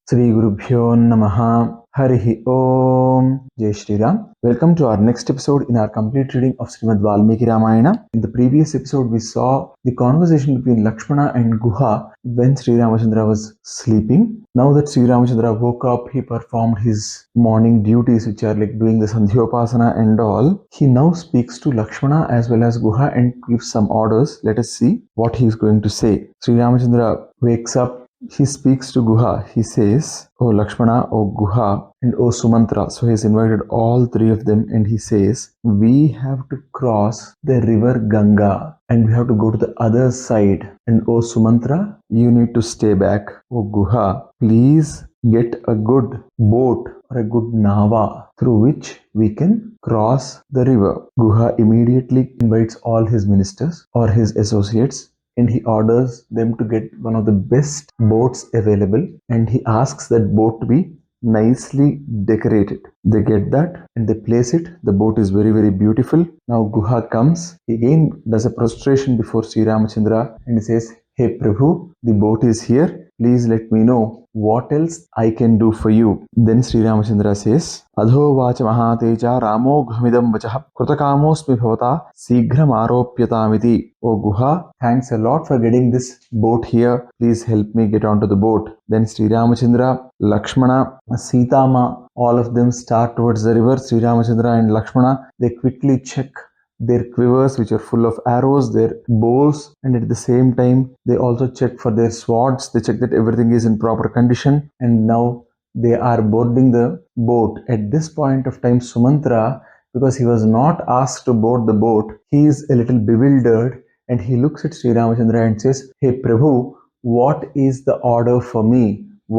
Sri Gurubhyo Namaha Harihi Om Jai Shri Ram. Welcome to our next episode in our complete reading of Srimad Valmiki Ramayana. In the previous episode, we saw the conversation between Lakshmana and Guha when SriRamachandra was sleeping. Now that SriRamachandra woke up, he performed his morning duties, which are like doing the Sandhyopasana and all. He now speaks to Lakshmana as well as Guha and gives some orders. Let us see what he is going to say. SriRamachandra wakes up. He speaks to Guha. He says, "O Lakshmana, O Guha, and O Sumnatra." So he's invited all three of them and he says, "We have to cross the river Ganga and we have to go to the other side. And O Sumnatra, you need to stay back. O Guha, please get a good boat or a good nava through which we can cross the river." Guha immediately invites all his ministers or his associates and he orders them to get one of the best boats available and he asks that boat to be nicely decorated. They get that and they place it. The boat is very, very beautiful. Now Guha comes. He again does a prostration before Sri Ramachandra and he says, "Hey Prabhu, the boat is here. Please let me know what else I can do for you." Then Sri Ramachandra says, "Adho vacha mahateja ramo ghamidam vachah krutakamosmi bhavata sighram aropyatamiti." "O Guha, thanks a lot for getting this boat here. Please help me get onto the boat." Then Sri Ramachandra, Lakshmana, Sita Ma, all of them start towards the river. Sri Ramachandra and Lakshmana, they quickly check their quivers which are full of arrows, their bows, and at the same time they also check for their swords. They check that everything is in proper condition and now they are boarding the boat. At this point of time, Sumnatra, because he was not asked to board the boat, he is a little bewildered and he looks at Sri Ramachandra and says, "Hey Prabhu, what is the order for me?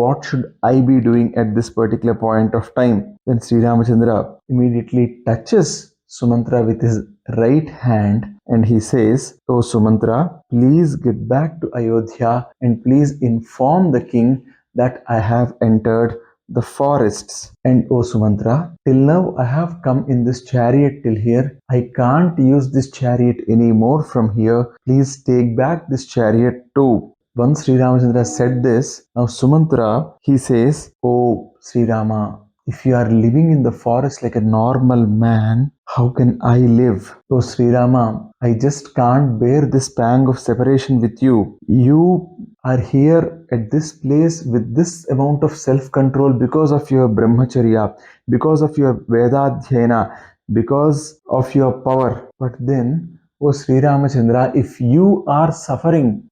What should I be doing at this particular point of time?" Then Sri Ramachandra immediately touches Sumnatra with his right hand and he says, "O Sumnatra, please get back to Ayodhya and please inform the king that I have entered the forests. And O Sumnatra, till now I have come in this chariot till here. I can't use this chariot anymore from here. Please take back this chariot too." Once Sri Ramachandra said this, now Sumnatra, he says, "Oh Sri Rama, if you are living in the forest like a normal man, how can I live? Oh Sri Rama, I just can't bear this pang of separation with you. You are here at this place with this amount of self-control because of your brahmacharya, because of your vedadhyayana, because of your power. But then, oh Sri Ramachandra, if you are suffering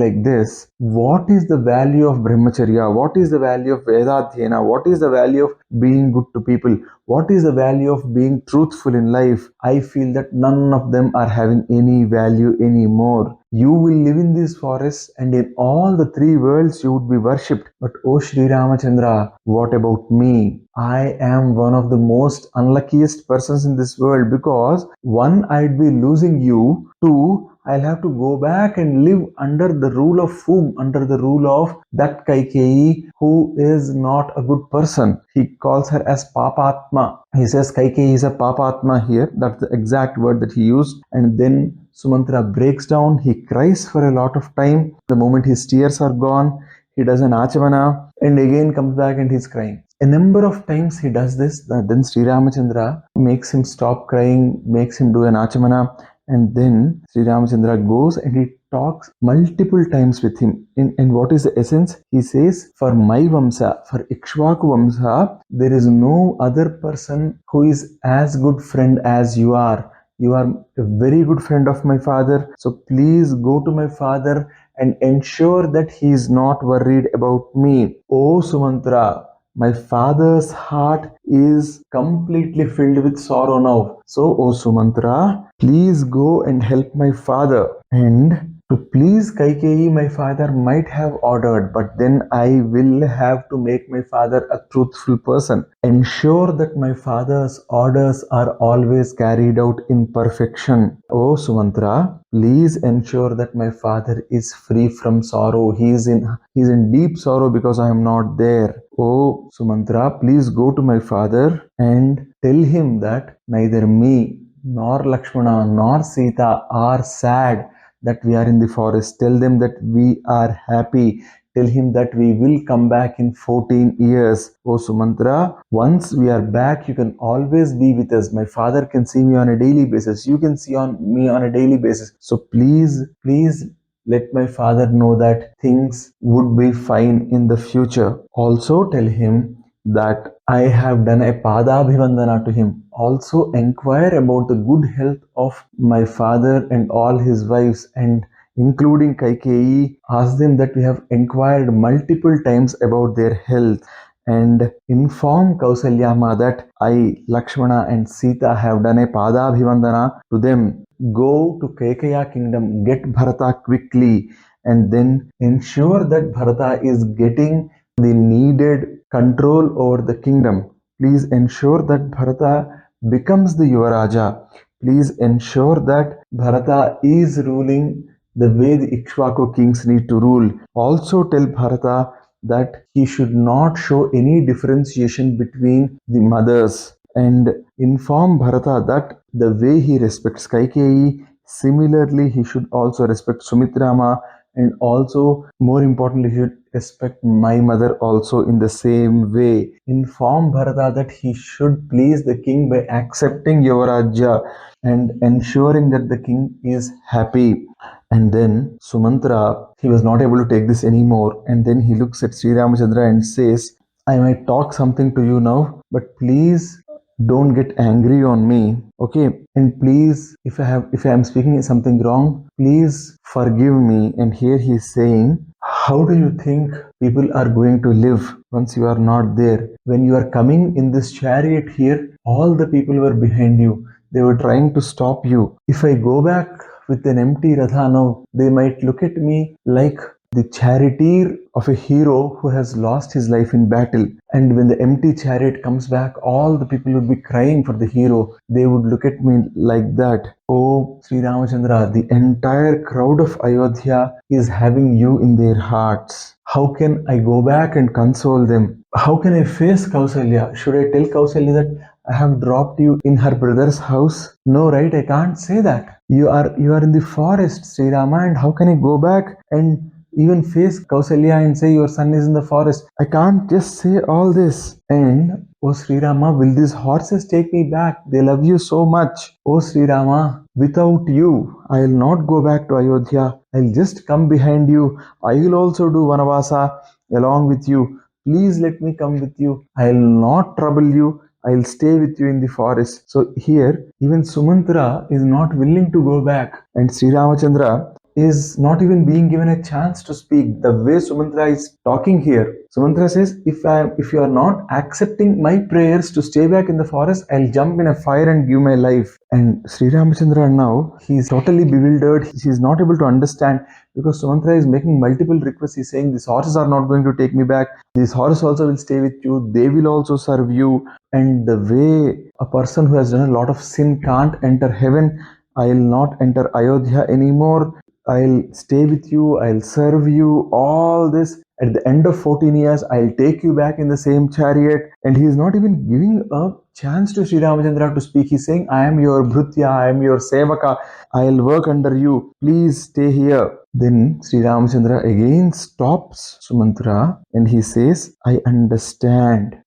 like this, what is the value of brahmacharya? What is the value of vedadhyayana? What is the value of being good to people? What is the value of being truthful in life? I feel that none of them are having any value anymore. You will live in these forests and in all the three worlds you would be worshipped. But oh Sri Ramachandra, what about me? I am one of the most unluckiest persons in this world because one, I'd be losing you. Two, I'll have to go back and live under the rule of whom? Under the rule of that Kaikeyi who is not a good person. He calls her as Papatma. He says Kaikeyi is a Papatma here. That's the exact word that he used. And then Sumnatra breaks down. He cries for a lot of time. The moment his tears are gone, he does an achamana and again comes back and he's crying. A number of times he does this. Then Sri Ramachandra makes him stop crying, makes him do an achamana. And then Sri Ramachandra goes and he talks multiple times with him. And what is the essence? He says, "For my Vamsa, for Ikshvaku Vamsa, there is no other person who is as good friend as you are. You are a very good friend of my father. So please go to my father and ensure that he is not worried about me. Oh Sumnatra, my father's heart is completely filled with sorrow now. So, O Sumnatra, please go and help my father." And to please Kaikeyi, my father might have ordered, but then I will have to make my father a truthful person. Ensure that my father's orders are always carried out in perfection. O Sumnatra, please ensure that my father is free from sorrow. He is in deep sorrow because I am not there. Oh Sumnatra, please go to my father and tell him that neither me nor Lakshmana nor Sita are sad that we are in the forest. Tell them that we are happy. Tell him that we will come back in 14 years. Oh Sumantra, once we are back, you can always be with us. My father can see me on a daily basis. You can see me on a daily basis. So please, please let my father know that things would be fine in the future. Also tell him that I have done a padabhivandana to him. Also inquire about the good health of my father and all his wives, and including Kaikeyi. Ask them that we have inquired multiple times about their health, and inform Kausalyama that I, Lakshmana and Sita have done a padabhivandana to them. Go to Kaikeya kingdom, get Bharata quickly, and then ensure that Bharata is getting the needed control over the kingdom. Please ensure that Bharata becomes the Yuvaraja. Please ensure that Bharata is ruling the way the Ikshvaku kings need to rule. Also tell Bharata that he should not show any differentiation between the mothers, and inform Bharata that the way he respects Kaikeyi, similarly he should also respect Sumitrama, and also more importantly he should respect my mother also in the same way. Inform Bharata that he should please the king by accepting Yuvarajya and ensuring that the king is happy. And then Sumantra, he was not able to take this anymore, and then he looks at SriRamachandra and says, I might talk something to you now, but please don't get angry on me, okay? And please, if I am speaking something wrong, please forgive me. And here he is saying, how do you think people are going to live once you are not there? When you are coming in this chariot here, all the people were behind you. They were trying to stop you. If I go back with an empty Ratha now, they might look at me like the charioteer of a hero who has lost his life in battle. And when the empty chariot comes back, all the people would be crying for the hero. They would look at me like that. Oh Sri Ramachandra, the entire crowd of Ayodhya is having you in their hearts. How can I go back and console them? How can I face Kausalya? Should I tell Kausalya that I have dropped you in her brother's house? No, right? I can't say that. You are in the forest, Sri Rama, and how can I go back and even face Kausalya and say your son is in the forest? I can't just say all this. And oh Sri Rama, will these horses take me back? They love you so much. Oh Sri Rama, without you, I'll not go back to Ayodhya. I'll just come behind you. I will also do Vanavasa along with you. Please let me come with you. I'll not trouble you. I'll stay with you in the forest. So here, even Sumantra is not willing to go back. And Sri Ramachandra is not even being given a chance to speak. The way Sumantra is talking here, Sumantra says, if you are not accepting my prayers to stay back in the forest, I'll jump in a fire and give my life. And Sri Ramachandra now, he's totally bewildered. He's not able to understand, because Sumantra is making multiple requests. He's saying, these horses are not going to take me back. These horses also will stay with you. They will also serve you. And the way a person who has done a lot of sin can't enter heaven, I'll not enter Ayodhya anymore. I'll stay with you, I'll serve you, all this. At the end of 14 years, I'll take you back in the same chariot. And he is not even giving a chance to Sri Ramachandra to speak. He's saying, I am your Bhrutya, I am your Sevaka, I'll work under you. Please stay here. Then Sri Ramachandra again stops Sumantra and he says, I understand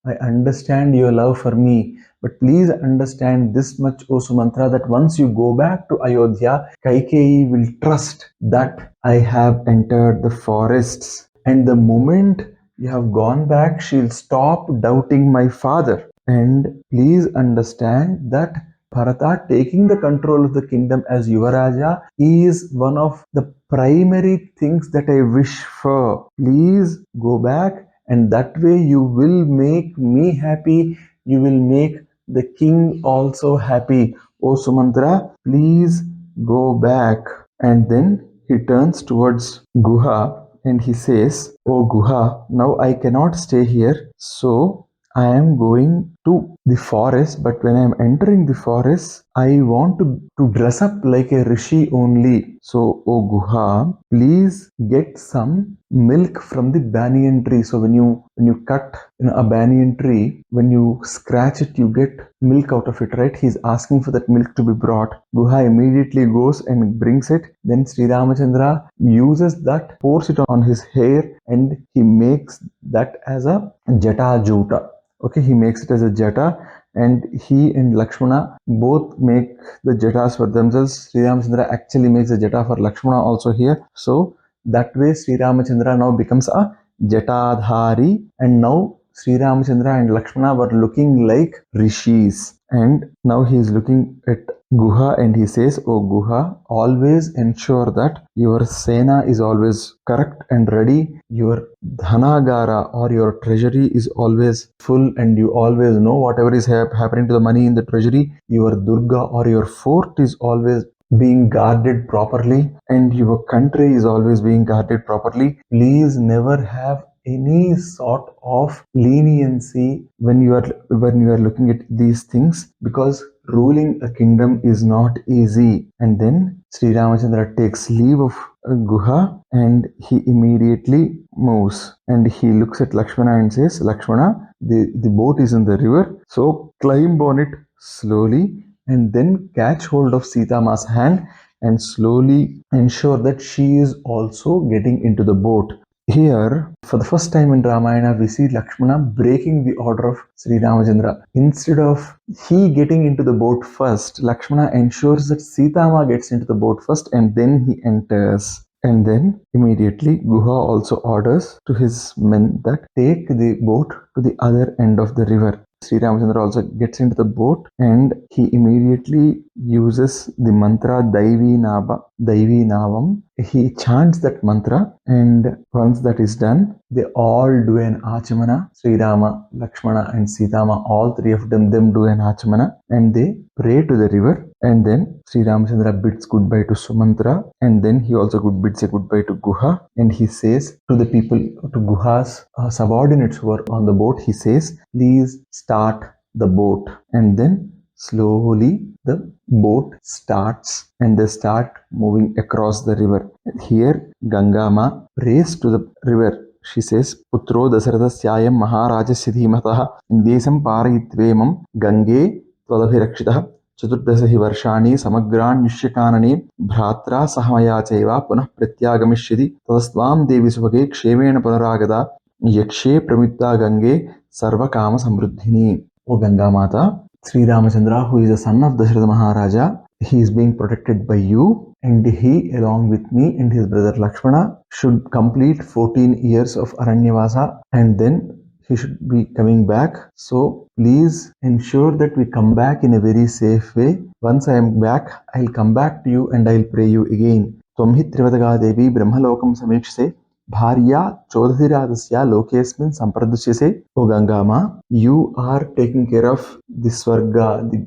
your love for me. But please understand this much, O Sumantra, that once you go back to Ayodhya, Kaikeyi will trust that I have entered the forests. And the moment you have gone back, she'll stop doubting my father. And please understand that Bharata taking the control of the kingdom as Yuvaraja is one of the primary things that I wish for. Please go back, and that way you will make me happy. You will make the king also happy. O Sumantra, please go back. And then he turns towards Guha and he says, Oh Guha, now I cannot stay here, so I am going to the forest, but when I am entering the forest, I want to dress up like a rishi only. So, O Guha, please get some milk from the banyan tree. So when you cut a banyan tree, when you scratch it, you get milk out of it, right? He's asking for that milk to be brought. Guha immediately goes and brings it. Then Sri Ramachandra uses that, pours it on his hair, and he makes that as a jata juta. Okay, he makes it as a jata, and he and Lakshmana both make the jatas for themselves. Sri Ramachandra actually makes a jata for Lakshmana also here. So that way Sri Ramachandra now becomes a jatadhari, and now Sri Ramachandra and Lakshmana were looking like rishis. And now he is looking at Guha and he says, "Oh Guha, always ensure that your sena is always correct and ready. Your dhanagara or your treasury is always full, and you always know whatever is happening to the money in the treasury. Your Durga or your fort is always being guarded properly, and your country is always being guarded properly. Please never have any sort of leniency when you are looking at these things, because ruling a kingdom is not easy." And then Sri Ramachandra takes leave of Guha and he immediately moves, and he looks at Lakshmana and says, "Lakshmana, the boat is in the river, so climb on it slowly and then catch hold of Sita Ma's hand and slowly ensure that she is also getting into the boat." Here, for the first time in Ramayana, we see Lakshmana breaking the order of Sri Ramachandra. Instead of he getting into the boat first, Lakshmana ensures that Sita Ma gets into the boat first and then he enters. And then immediately Guha also orders to his men that take the boat to the other end of the river. Sri Ramachandra also gets into the boat and he immediately uses the mantra Daivi Navam. He chants that mantra, and once that is done, they all do an achamana. Sri Rama, Lakshmana and Sitama, all three of them do an achamana, and they pray to the river. And then Sri Ramachandra bids goodbye to Sumnatra, and then he also bids a goodbye to Guha, and he says to the people, to Guha's subordinates who are on the boat, he says, "Please start the boat." And then slowly the boat starts and they start moving across the river. Here Ganga Ma prays to the river. She says, "Putro Dasarathasayam Maharajasya dhimataha desam parayitvemam Gange tvadabhirakshitaha चतुर्दशहि वर्षाणि समग्रान्युष्यकानने भ्रात्रा सहमया चैव पुनः प्रत्यागमिष्यति ततस्त्वां देवी सुभगे क्षेमेण पुनरागता यक्षे Pramita Gange सर्वकाम समृद्धिनी." O Ganga Mata, Sri Ramachandra, who is the son of Dasharatha Maharaja, he is being protected by you, and he, along with me and his brother Lakshmana, should complete 14 years of Aranyavasa, and then he should be coming back. So please ensure that we come back in a very safe way. Once I am back, I'll come back to you and I'll pray you again. Tvamhi Trivadaga Devi Brahmalokam Samikshase Bharya Chodhiratasya Lokesmin Sampradusyase. O Gangama, you are taking care of the Swarga, the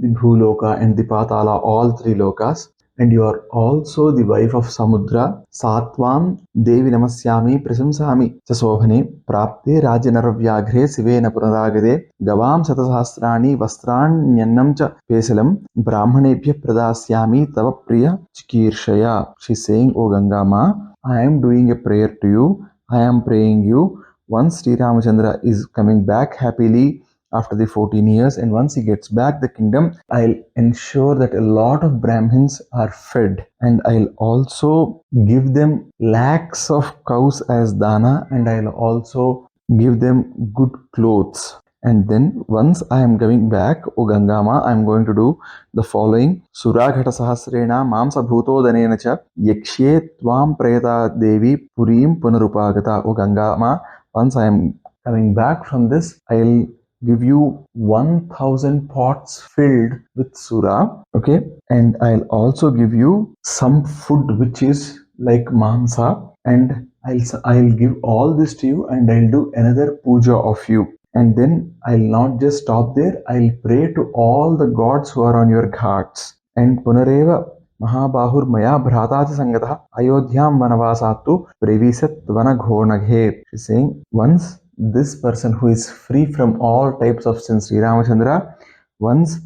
Bhuloka and the Patala, all three lokas. And you are also the wife of Samudra. Satvam Devi Namasyami Prasamsami Chasovhane Prapte Rajanaravyagre Sivena Puraragade Gavam Satasahasrani Vastranyannam Cha Pesalam Brahmanebhya Pradasyami Tava Priya Chikirshaya. She's saying, "O Gangama, I am doing a prayer to you. I am praying you. Once Sri Ramachandra is coming back happily after the 14 years, and once he gets back the kingdom, I'll ensure that a lot of Brahmins are fed, and I'll also give them lakhs of cows as dana, and I'll also give them good clothes. And then once I am coming back, O Gangama, I am going to do the following. Suraghata Sahasrena Mamsa Bhutodanena Cha Yakshe Tvam Prayata Devi Purim Punarupagata. O Gangama, once I am coming back from this, I'll give you 1,000 pots filled with Sura, okay? And I'll also give you some food which is like Mamsa, and I'll give all this to you, and I'll do another puja of you. And then I'll not just stop there, I'll pray to all the gods who are on your ghats. And Punareva Mahabahur Maya Bhratati Sangata Ayodhyam Vanavasatu Previsat Vanaghonaghe. She's saying, once this person who is free from all types of sin, SriRamachandra, once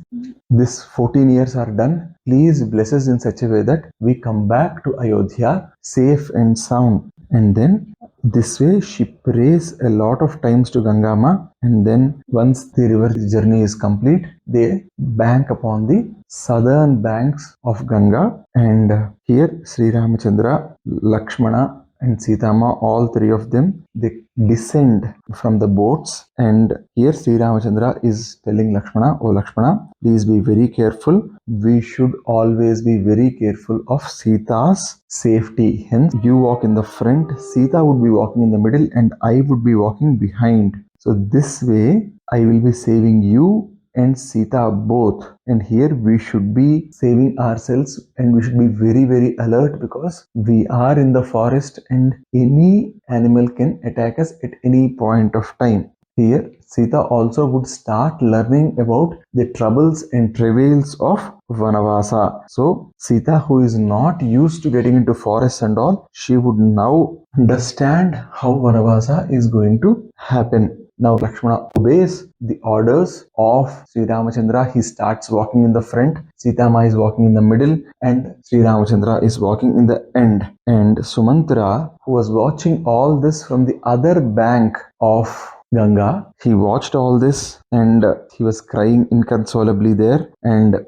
this 14 years are done, please bless us in such a way that we come back to Ayodhya safe and sound. And then this way she prays a lot of times to Gangama, and then once the river journey is complete, they bank upon the southern banks of Ganga, and here Sri Ramachandra, Lakshmana and Sita, all three of them, they descend from the boats, and here Sri Ramachandra is telling Lakshmana, "Oh Lakshmana, please be very careful. We should always be very careful of Sita's safety. Hence, you walk in the front, Sita would be walking in the middle, and I would be walking behind. So this way, I will be saving you and Sita both. And here we should be saving ourselves, and we should be very, very alert, because we are in the forest and any animal can attack us at any point of time." Here, Sita also would start learning about the troubles and travails of Vanavasa. So, Sita, who is not used to getting into forests and all, she would now understand how Vanavasa is going to happen. Now Lakshmana obeys the orders of Sri Ramachandra. He starts walking in the front, Sita Ma is walking in the middle, and Sri Ramachandra is walking in the end. And Sumnatra, who was watching all this from the other bank of Ganga, he watched all this and he was crying inconsolably there. And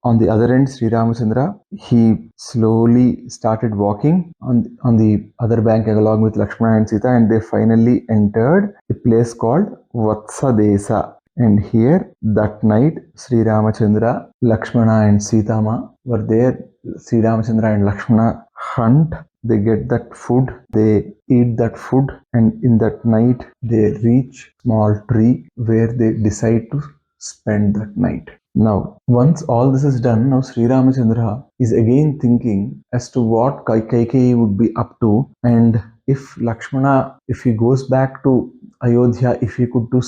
on the other end, Sri Ramachandra, he slowly started walking on the other bank along with Lakshmana and Sita, and they finally entered a place called Vatsadesa. And here, that night, Sri Ramachandra, Lakshmana and Sita Ma were there. Sri Ramachandra and Lakshmana hunt. They get that food, they eat that food, and in that night, they reach a small tree where they decide to spend that night. Now, once all this is done, now Sri Ramachandra is again thinking as to what Kaikeyi would be up to, and if Lakshmana, if he goes back to Ayodhya, if he could do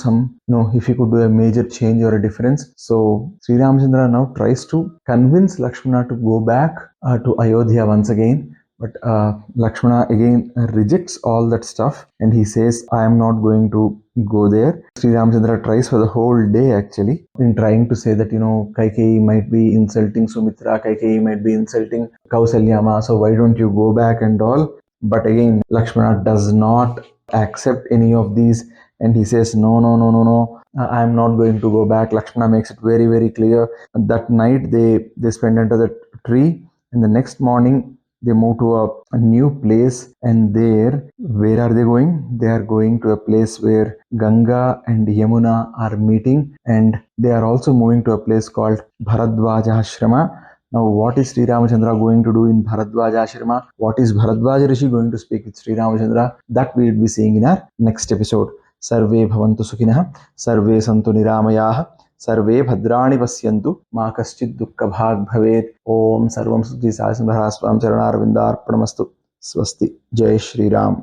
if he could do a major change or a difference. So Sri Ramachandra now tries to convince Lakshmana to go back to Ayodhya once again. But Lakshmana again rejects all that stuff, and he says, "I am not going to go there." Sri Ramachandra tries for the whole day actually in trying to say that, Kaikeyi might be insulting Sumitra, Kaikeyi might be insulting Kausalyama, so why don't you go back and all. But again, Lakshmana does not accept any of these, and he says, no, I am not going to go back. Lakshmana makes it very, very clear. That night they spend under the tree, and the next morning they move to a new place, and there, where are they going? They are going to a place where Ganga and Yamuna are meeting, and they are also moving to a place called bharadwaja aashrama. Now, what is Sri Ramachandra going to do in bharadwaja aashrama? What is Bharadwaja Rishi going to speak with Sri Ramachandra? That we will be seeing in our next episode. Sarve bhavantu sukhinah, sarve santu niramayah, सर्वे भद्राणि पश्यन्तु मा कश्चित् दुःखभाग् भवेत्। ओम सर्वं सुखी सासंभरास्वाम चरणारविन्दार्पणमस्तु। स्वस्ति। जय श्री राम।